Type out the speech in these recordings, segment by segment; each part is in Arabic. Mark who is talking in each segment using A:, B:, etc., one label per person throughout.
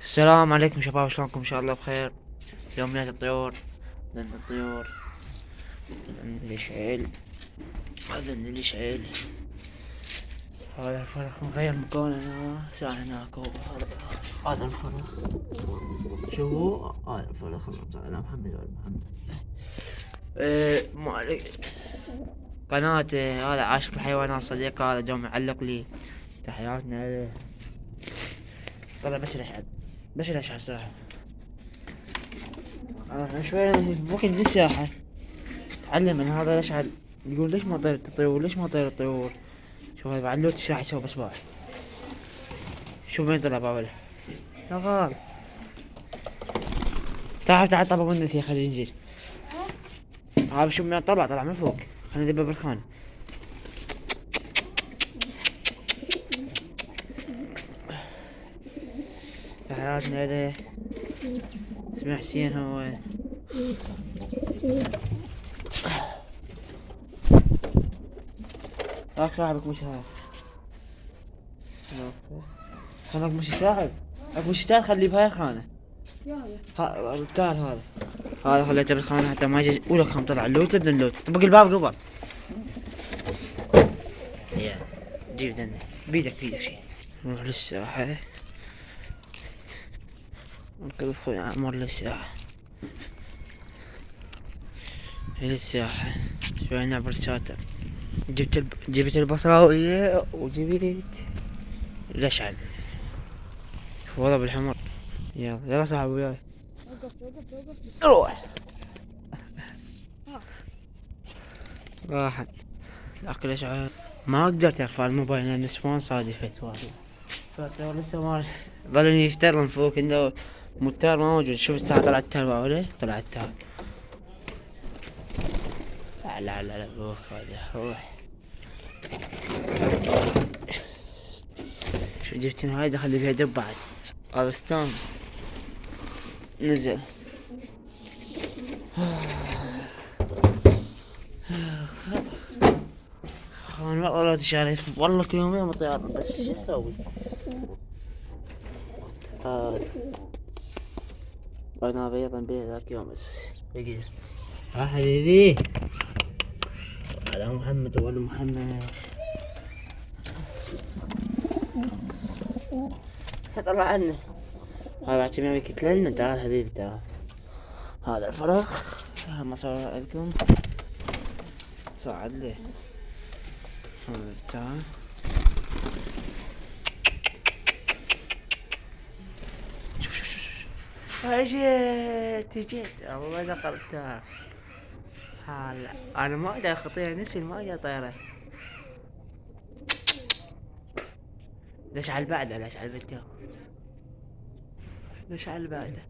A: السلام عليكم شباب، شلونكم؟ ان شاء الله بخير. يوميات الطيور، لأن الطيور اللي شعيل، هذا اللي شعيل. هذا الفرخ نغير مكاننا ساعة هناك. هذا الفرخ، شو هو هذا الفرخ؟ انا محمد ولا محمد؟ ما عليك. قناة هذا عاشق الحيوانات صديقي، هذا جو معلق لي تحياتنا له. طلع بس الاشعل ساحة. انا شوي فوق الساحة تعلم من هذا الاشعل. يقول ليش ما طير الطيور، ليش ما طير الطيور؟ شوف هذا علوت ايش راح يسوي بصباح. شوف وين طلع باوله. لا غال، تعال طبعا ونس يا خلينا ننزل. هذا شوف من طلع من فوق. خلينا ندبه بالخانة. تحياتنا له. اسمه حسين هو. هاك صاحبك مش هاك. هناك مش صاحب. هاك مش تار، خليه بهاي الخانة. التار هذا خليته بالخانة حتى ما يجي. ولا كم طلع اللوت ابن اللوت. طبق الباب قبل. يا جيب دني بيدك شي. نروح للساحة. ننقذ اخوي عمر للساحة. للساحة شوي نعبر شاطئ. جبت البصراوية وجبت الاشعل. والله بالحمر. يلا صاحبي وياي. روح. راحت اكل اشعال. ما قدرت ارفع الموبايل لان السبون صادفت واحد. فالتور لسه ما ظلني يفتر من فوق انه موتور ما موجود. شوف الساعة طلع التار باوله، طلع التار. لا روح هذا روح. شو جبت هاي دخل فيها دب بعد. هذا ستون نزل. انا والله لا تشارف، والله كل يومين مطيار بس شو اسوي؟ انا بيضا ذاك يوم بس بقي. حبيبي على محمد ولا محمد. طلع عنه. هذا بعد كم يوم يكتلنا. تعال حبيبي تعال. هذا الفرخ ما صار لكم صعد لي. تعال جيت والله دخلتها. هلا انا ما اقدر اخطيها، نسي ما اقدر طيره. ليش على البعده؟ ليش على الفيديو؟ ليش على البعده؟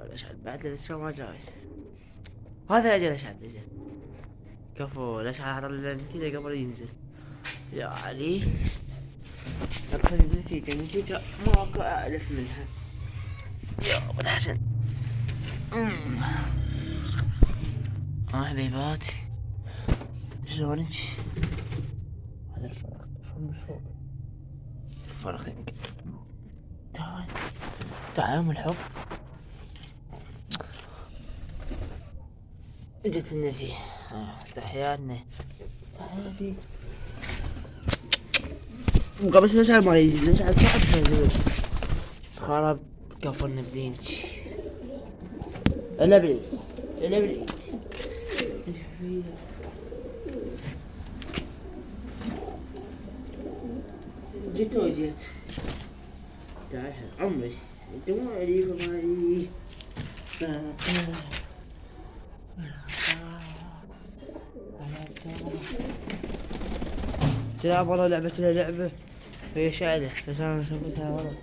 A: ليش على البعده لسه ما جاي؟ هذا اجل ليش على اجل كفو. ليش على هذا النتيجه قبل ينزل يا علي. ادخل النتيجه ماكو اعرف منها يا ابو الحسن. حبيباتي شلونك؟ هذا الفرخ من فوق. الفرخ تعال من الحب. جت النفي. تحياتنا تحياتي. بس ليش ما يجي؟ ليش على صعب خرب كفرنا بدينك. الا بالعيد جيت تعال عمري انت مو عليك ومالي. تلعب والله لعبة هي شعلة بس انا سويتها والله.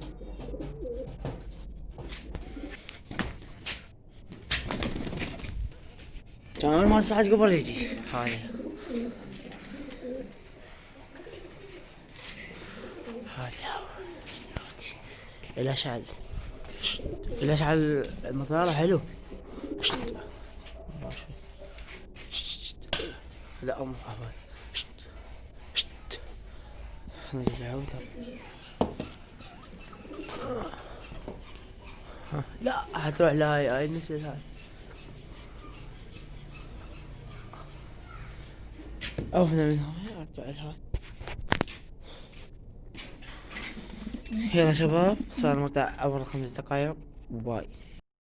A: كان ما ساعات قبل يجي هذا. الاشعل المطارة حلو. لا ام نرجع عودة. لا حتروح هاي نسيت هاي. أفنى من هاي ارجع لهاي. يلا شباب صار متى عمر 5 دقايق. باي.